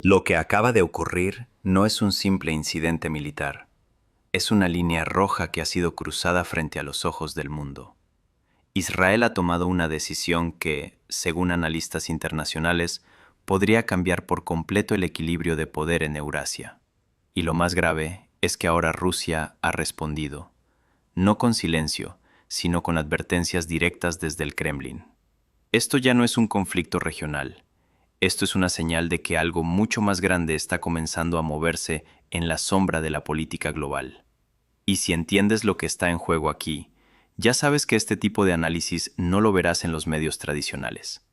Lo que acaba de ocurrir no es un simple incidente militar, es una línea roja que ha sido cruzada frente a los ojos del mundo. Israel ha tomado una decisión que, según analistas internacionales, podría cambiar por completo el equilibrio de poder en Eurasia. Y lo más grave es que ahora Rusia ha respondido, no con silencio, sino con advertencias directas desde el Kremlin. Esto ya no es un conflicto regional. Esto es una señal de que algo mucho más grande está comenzando a moverse en la sombra de la política global. Y si entiendes lo que está en juego aquí, ya sabes que este tipo de análisis no lo verás en los medios tradicionales.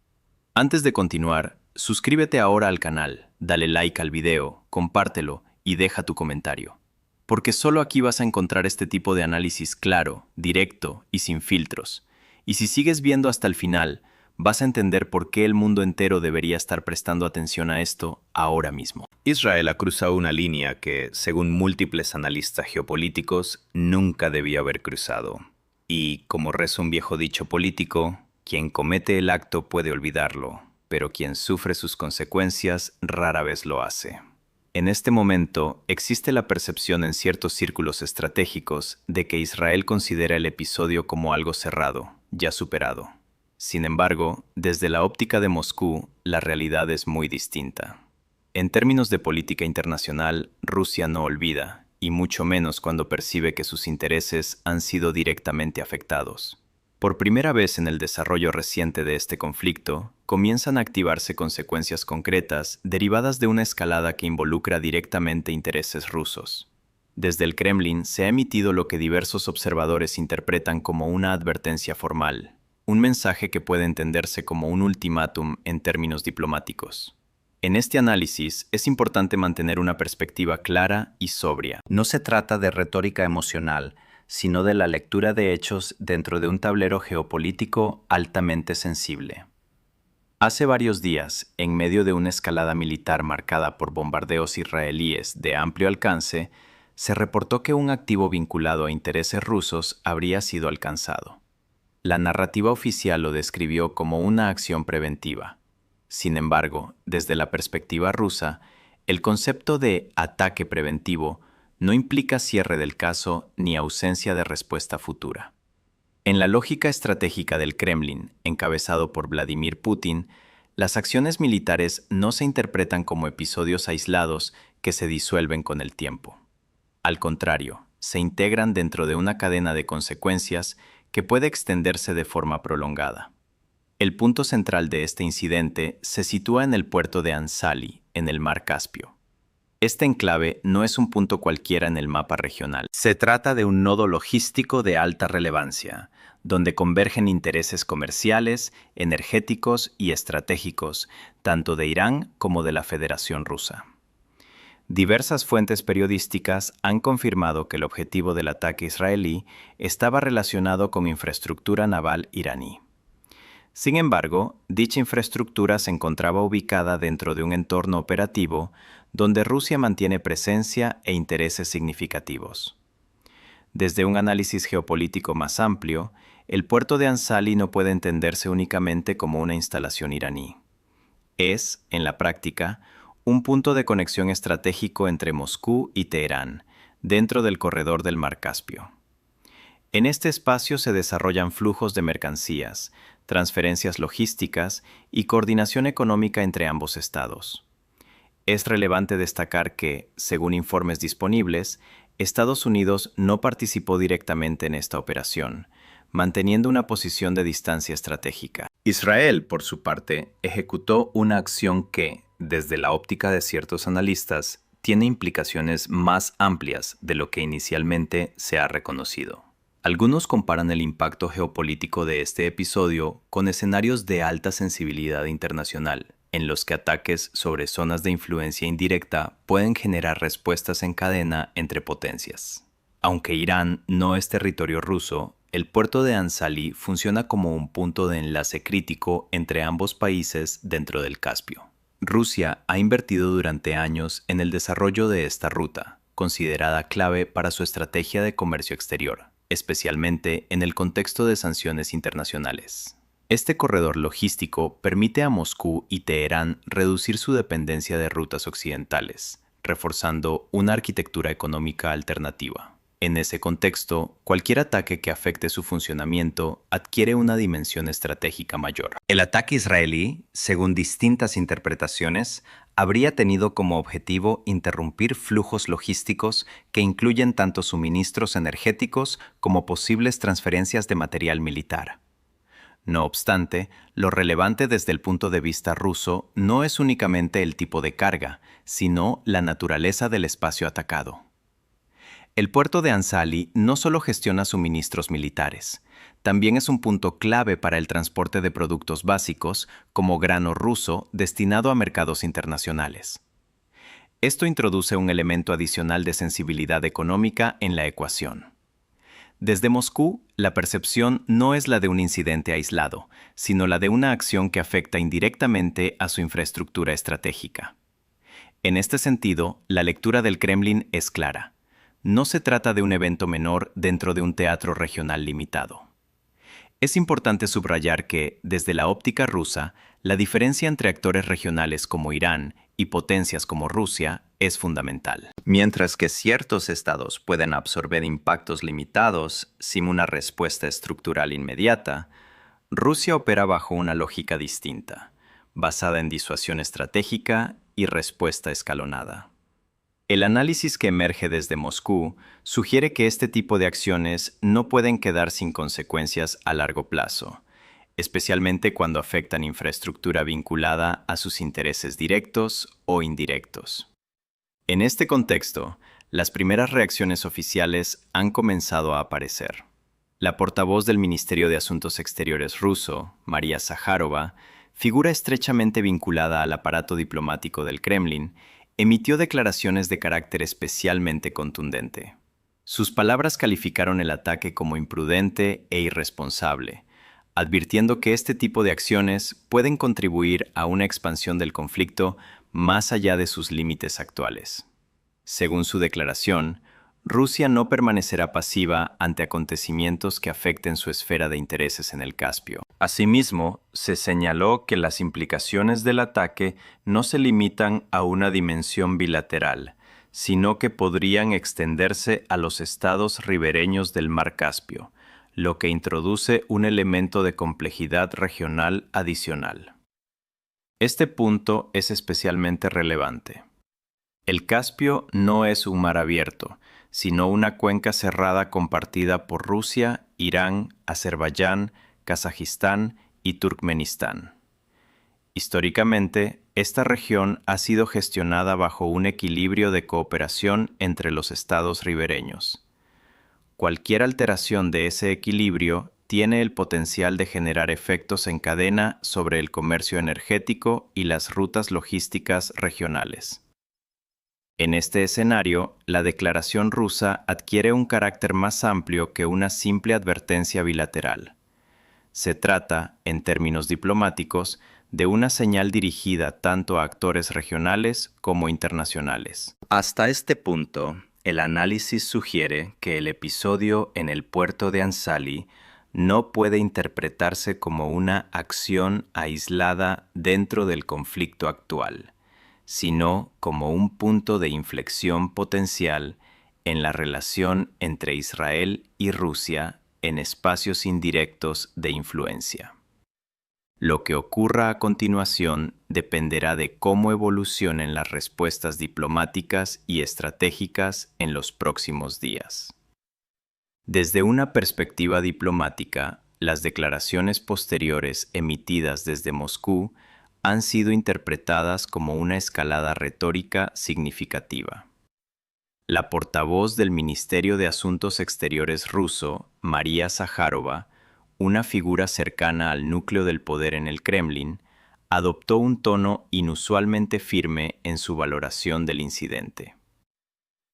Antes de continuar, suscríbete ahora al canal, dale like al video, compártelo y deja tu comentario. Porque solo aquí vas a encontrar este tipo de análisis claro, directo y sin filtros. Y si sigues viendo hasta el final, vas a entender por qué el mundo entero debería estar prestando atención a esto ahora mismo. Israel ha cruzado una línea que, según múltiples analistas geopolíticos, nunca debió haber cruzado. Y, como reza un viejo dicho político, quien comete el acto puede olvidarlo, pero quien sufre sus consecuencias rara vez lo hace. En este momento, existe la percepción en ciertos círculos estratégicos de que Israel considera el episodio como algo cerrado, ya superado. Sin embargo, desde la óptica de Moscú, la realidad es muy distinta. En términos de política internacional, Rusia no olvida, y mucho menos cuando percibe que sus intereses han sido directamente afectados. Por primera vez en el desarrollo reciente de este conflicto, comienzan a activarse consecuencias concretas derivadas de una escalada que involucra directamente intereses rusos. Desde el Kremlin se ha emitido lo que diversos observadores interpretan como una advertencia formal, un mensaje que puede entenderse como un ultimátum en términos diplomáticos. En este análisis es importante mantener una perspectiva clara y sobria. No se trata de retórica emocional, sino de la lectura de hechos dentro de un tablero geopolítico altamente sensible. Hace varios días, en medio de una escalada militar marcada por bombardeos israelíes de amplio alcance, se reportó que un activo vinculado a intereses rusos habría sido alcanzado. La narrativa oficial lo describió como una acción preventiva. Sin embargo, desde la perspectiva rusa, el concepto de ataque preventivo no implica cierre del caso ni ausencia de respuesta futura. En la lógica estratégica del Kremlin, encabezado por Vladimir Putin, las acciones militares no se interpretan como episodios aislados que se disuelven con el tiempo. Al contrario, se integran dentro de una cadena de consecuencias que puede extenderse de forma prolongada. El punto central de este incidente se sitúa en el puerto de Anzali, en el Mar Caspio. Este enclave no es un punto cualquiera en el mapa regional. Se trata de un nodo logístico de alta relevancia, donde convergen intereses comerciales, energéticos y estratégicos, tanto de Irán como de la Federación Rusa. Diversas fuentes periodísticas han confirmado que el objetivo del ataque israelí estaba relacionado con infraestructura naval iraní. Sin embargo, dicha infraestructura se encontraba ubicada dentro de un entorno operativo donde Rusia mantiene presencia e intereses significativos. Desde un análisis geopolítico más amplio, el puerto de Anzali no puede entenderse únicamente como una instalación iraní. Es, en la práctica, un punto de conexión estratégico entre Moscú y Teherán, dentro del corredor del Mar Caspio. En este espacio se desarrollan flujos de mercancías, transferencias logísticas y coordinación económica entre ambos estados. Es relevante destacar que, según informes disponibles, Estados Unidos no participó directamente en esta operación, manteniendo una posición de distancia estratégica. Israel, por su parte, ejecutó una acción que, desde la óptica de ciertos analistas, tiene implicaciones más amplias de lo que inicialmente se ha reconocido. Algunos comparan el impacto geopolítico de este episodio con escenarios de alta sensibilidad internacional, en los que ataques sobre zonas de influencia indirecta pueden generar respuestas en cadena entre potencias. Aunque Irán no es territorio ruso, el puerto de Anzali funciona como un punto de enlace crítico entre ambos países dentro del Caspio. Rusia ha invertido durante años en el desarrollo de esta ruta, considerada clave para su estrategia de comercio exterior, especialmente en el contexto de sanciones internacionales. Este corredor logístico permite a Moscú y Teherán reducir su dependencia de rutas occidentales, reforzando una arquitectura económica alternativa. En ese contexto, cualquier ataque que afecte su funcionamiento adquiere una dimensión estratégica mayor. El ataque israelí, según distintas interpretaciones, habría tenido como objetivo interrumpir flujos logísticos que incluyen tanto suministros energéticos como posibles transferencias de material militar. No obstante, lo relevante desde el punto de vista ruso no es únicamente el tipo de carga, sino la naturaleza del espacio atacado. El puerto de Anzali no solo gestiona suministros militares, también es un punto clave para el transporte de productos básicos como grano ruso destinado a mercados internacionales. Esto introduce un elemento adicional de sensibilidad económica en la ecuación. Desde Moscú, la percepción no es la de un incidente aislado, sino la de una acción que afecta indirectamente a su infraestructura estratégica. En este sentido, la lectura del Kremlin es clara. No se trata de un evento menor dentro de un teatro regional limitado. Es importante subrayar que, desde la óptica rusa, la diferencia entre actores regionales como Irán y potencias como Rusia es fundamental. Mientras que ciertos estados pueden absorber impactos limitados sin una respuesta estructural inmediata, Rusia opera bajo una lógica distinta, basada en disuasión estratégica y respuesta escalonada. El análisis que emerge desde Moscú sugiere que este tipo de acciones no pueden quedar sin consecuencias a largo plazo, especialmente cuando afectan infraestructura vinculada a sus intereses directos o indirectos. En este contexto, las primeras reacciones oficiales han comenzado a aparecer. La portavoz del Ministerio de Asuntos Exteriores ruso, María Zaharova, figura estrechamente vinculada al aparato diplomático del Kremlin, emitió declaraciones de carácter especialmente contundente. Sus palabras calificaron el ataque como imprudente e irresponsable, advirtiendo que este tipo de acciones pueden contribuir a una expansión del conflicto más allá de sus límites actuales. Según su declaración, Rusia no permanecerá pasiva ante acontecimientos que afecten su esfera de intereses en el Caspio. Asimismo, se señaló que las implicaciones del ataque no se limitan a una dimensión bilateral, sino que podrían extenderse a los estados ribereños del Mar Caspio, lo que introduce un elemento de complejidad regional adicional. Este punto es especialmente relevante. El Caspio no es un mar abierto, sino una cuenca cerrada compartida por Rusia, Irán, Azerbaiyán, Kazajistán y Turkmenistán. Históricamente, esta región ha sido gestionada bajo un equilibrio de cooperación entre los estados ribereños. Cualquier alteración de ese equilibrio tiene el potencial de generar efectos en cadena sobre el comercio energético y las rutas logísticas regionales. En este escenario, la declaración rusa adquiere un carácter más amplio que una simple advertencia bilateral. Se trata, en términos diplomáticos, de una señal dirigida tanto a actores regionales como internacionales. Hasta este punto, el análisis sugiere que el episodio en el puerto de Anzali no puede interpretarse como una acción aislada dentro del conflicto actual, sino como un punto de inflexión potencial en la relación entre Israel y Rusia en espacios indirectos de influencia. Lo que ocurra a continuación dependerá de cómo evolucionen las respuestas diplomáticas y estratégicas en los próximos días. Desde una perspectiva diplomática, las declaraciones posteriores emitidas desde Moscú han sido interpretadas como una escalada retórica significativa. La portavoz del Ministerio de Asuntos Exteriores ruso, María Zaharova, una figura cercana al núcleo del poder en el Kremlin, adoptó un tono inusualmente firme en su valoración del incidente.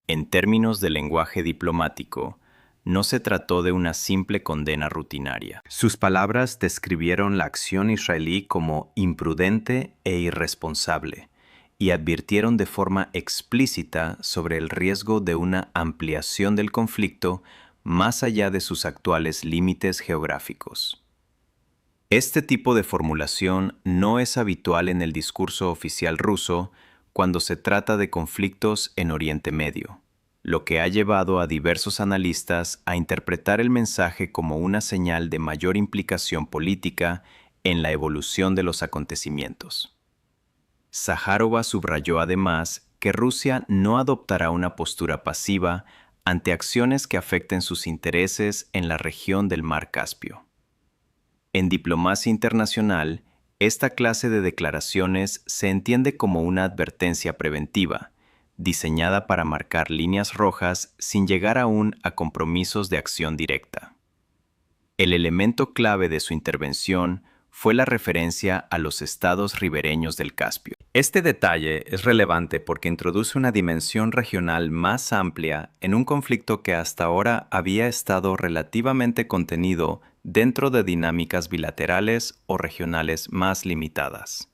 En términos de lenguaje diplomático, no se trató de una simple condena rutinaria. Sus palabras describieron la acción israelí como imprudente e irresponsable y advirtieron de forma explícita sobre el riesgo de una ampliación del conflicto más allá de sus actuales límites geográficos. Este tipo de formulación no es habitual en el discurso oficial ruso cuando se trata de conflictos en Oriente Medio, lo que ha llevado a diversos analistas a interpretar el mensaje como una señal de mayor implicación política en la evolución de los acontecimientos. Zaharova subrayó además que Rusia no adoptará una postura pasiva ante acciones que afecten sus intereses en la región del Mar Caspio. En diplomacia internacional, esta clase de declaraciones se entiende como una advertencia preventiva, diseñada para marcar líneas rojas sin llegar aún a compromisos de acción directa. El elemento clave de su intervención fue la referencia a los estados ribereños del Caspio. Este detalle es relevante porque introduce una dimensión regional más amplia en un conflicto que hasta ahora había estado relativamente contenido dentro de dinámicas bilaterales o regionales más limitadas.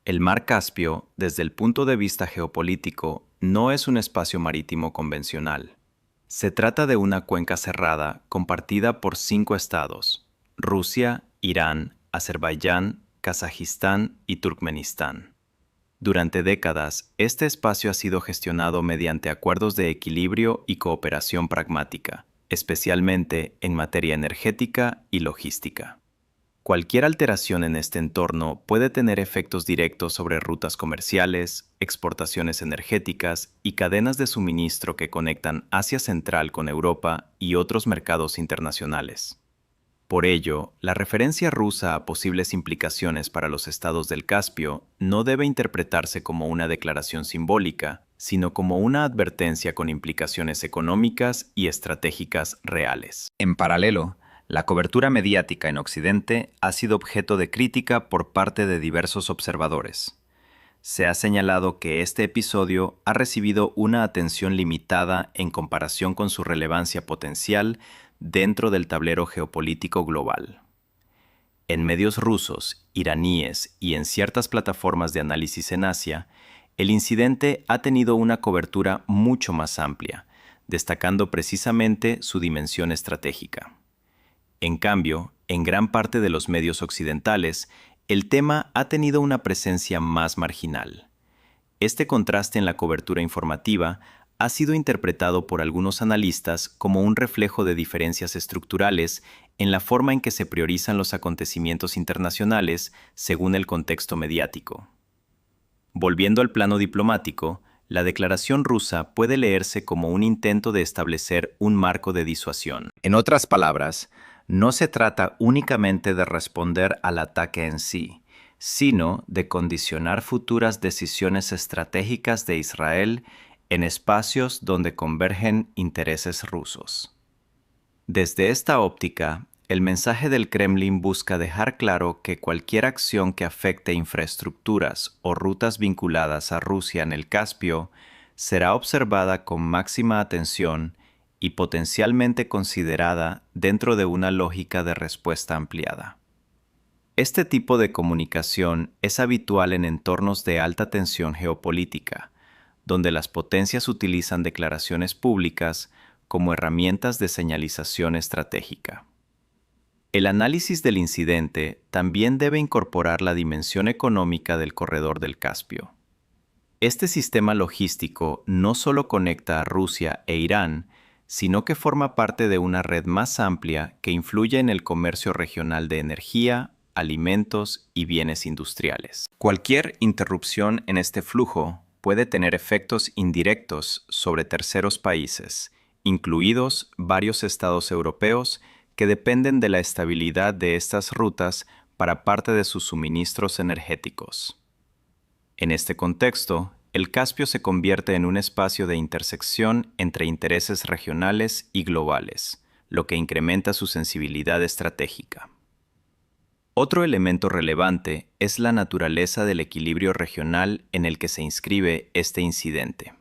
El Mar Caspio, desde el punto de vista geopolítico, no es un espacio marítimo convencional. Se trata de una cuenca cerrada compartida por 5 estados: Rusia, Irán, Azerbaiyán, Kazajistán y Turkmenistán. Durante décadas, este espacio ha sido gestionado mediante acuerdos de equilibrio y cooperación pragmática, especialmente en materia energética y logística. Cualquier alteración en este entorno puede tener efectos directos sobre rutas comerciales, exportaciones energéticas y cadenas de suministro que conectan Asia Central con Europa y otros mercados internacionales. Por ello, la referencia rusa a posibles implicaciones para los estados del Caspio no debe interpretarse como una declaración simbólica, sino como una advertencia con implicaciones económicas y estratégicas reales. En paralelo, la cobertura mediática en Occidente ha sido objeto de crítica por parte de diversos observadores. Se ha señalado que este episodio ha recibido una atención limitada en comparación con su relevancia potencial dentro del tablero geopolítico global. En medios rusos, iraníes y en ciertas plataformas de análisis en Asia, el incidente ha tenido una cobertura mucho más amplia, destacando precisamente su dimensión estratégica. En cambio, en gran parte de los medios occidentales, el tema ha tenido una presencia más marginal. Este contraste en la cobertura informativa ha sido interpretado por algunos analistas como un reflejo de diferencias estructurales en la forma en que se priorizan los acontecimientos internacionales según el contexto mediático. Volviendo al plano diplomático, la declaración rusa puede leerse como un intento de establecer un marco de disuasión. En otras palabras, no se trata únicamente de responder al ataque en sí, sino de condicionar futuras decisiones estratégicas de Israel en espacios donde convergen intereses rusos. Desde esta óptica, el mensaje del Kremlin busca dejar claro que cualquier acción que afecte infraestructuras o rutas vinculadas a Rusia en el Caspio será observada con máxima atención y potencialmente considerada dentro de una lógica de respuesta ampliada. Este tipo de comunicación es habitual en entornos de alta tensión geopolítica, donde las potencias utilizan declaraciones públicas como herramientas de señalización estratégica. El análisis del incidente también debe incorporar la dimensión económica del corredor del Caspio. Este sistema logístico no solo conecta a Rusia e Irán, sino que forma parte de una red más amplia que influye en el comercio regional de energía, alimentos y bienes industriales. Cualquier interrupción en este flujo puede tener efectos indirectos sobre terceros países, incluidos varios estados europeos que dependen de la estabilidad de estas rutas para parte de sus suministros energéticos. En este contexto, el Caspio se convierte en un espacio de intersección entre intereses regionales y globales, lo que incrementa su sensibilidad estratégica. Otro elemento relevante es la naturaleza del equilibrio regional en el que se inscribe este incidente.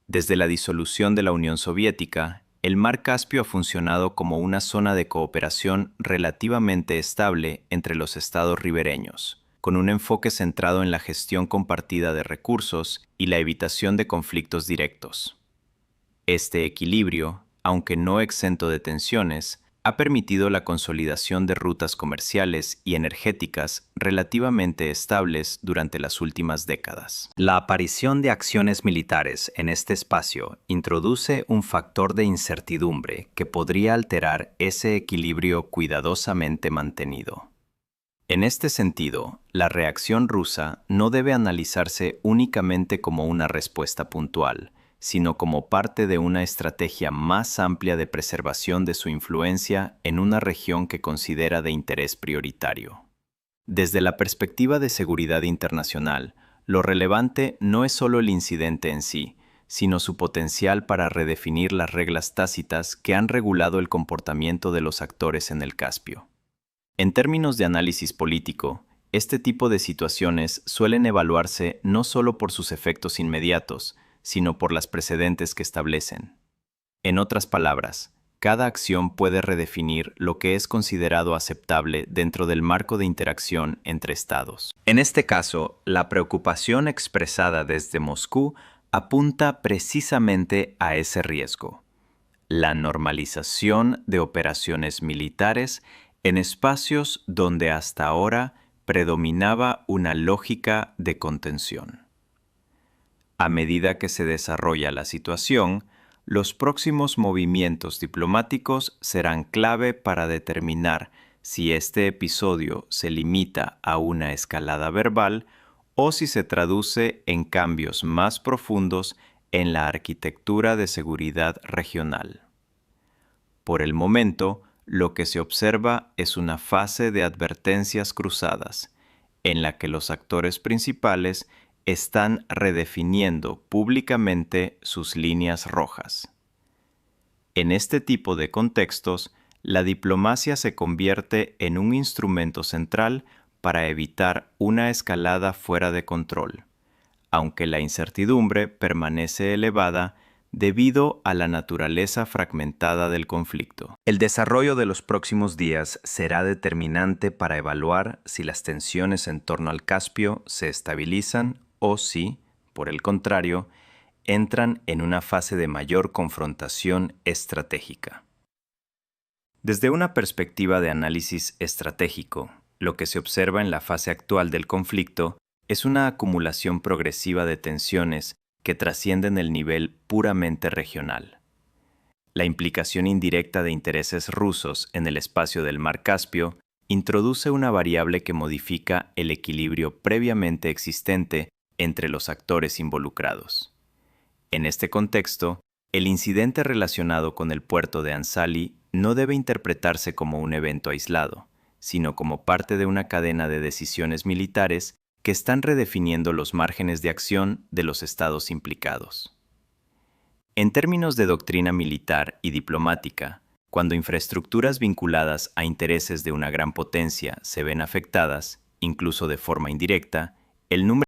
Desde la disolución de la Unión Soviética, el Mar Caspio ha funcionado como una zona de cooperación relativamente estable entre los estados ribereños, con un enfoque centrado en la gestión compartida de recursos y la evitación de conflictos directos. Este equilibrio, aunque no exento de tensiones, ha permitido la consolidación de rutas comerciales y energéticas relativamente estables durante las últimas décadas. La aparición de acciones militares en este espacio introduce un factor de incertidumbre que podría alterar ese equilibrio cuidadosamente mantenido. En este sentido, la reacción rusa no debe analizarse únicamente como una respuesta puntual, sino como parte de una estrategia más amplia de preservación de su influencia en una región que considera de interés prioritario. Desde la perspectiva de seguridad internacional, lo relevante no es solo el incidente en sí, sino su potencial para redefinir las reglas tácitas que han regulado el comportamiento de los actores en el Caspio. En términos de análisis político, este tipo de situaciones suelen evaluarse no solo por sus efectos inmediatos, sino por las precedentes que establecen. En otras palabras, cada acción puede redefinir lo que es considerado aceptable dentro del marco de interacción entre estados. En este caso, la preocupación expresada desde Moscú apunta precisamente a ese riesgo: la normalización de operaciones militares en espacios donde hasta ahora predominaba una lógica de contención. A medida que se desarrolla la situación, los próximos movimientos diplomáticos serán clave para determinar si este episodio se limita a una escalada verbal o si se traduce en cambios más profundos en la arquitectura de seguridad regional. Por el momento, lo que se observa es una fase de advertencias cruzadas, en la que los actores principales están redefiniendo públicamente sus líneas rojas. En este tipo de contextos, la diplomacia se convierte en un instrumento central para evitar una escalada fuera de control, aunque la incertidumbre permanece elevada debido a la naturaleza fragmentada del conflicto. El desarrollo de los próximos días será determinante para evaluar si las tensiones en torno al Caspio se estabilizan o si, por el contrario, entran en una fase de mayor confrontación estratégica. Desde una perspectiva de análisis estratégico, lo que se observa en la fase actual del conflicto es una acumulación progresiva de tensiones que trascienden el nivel puramente regional. La implicación indirecta de intereses rusos en el espacio del Mar Caspio introduce una variable que modifica el equilibrio previamente existente entre los actores involucrados. En este contexto, el incidente relacionado con el puerto de Anzali no debe interpretarse como un evento aislado, sino como parte de una cadena de decisiones militares que están redefiniendo los márgenes de acción de los estados implicados. En términos de doctrina militar y diplomática, cuando infraestructuras vinculadas a intereses de una gran potencia se ven afectadas, incluso de forma indirecta, el número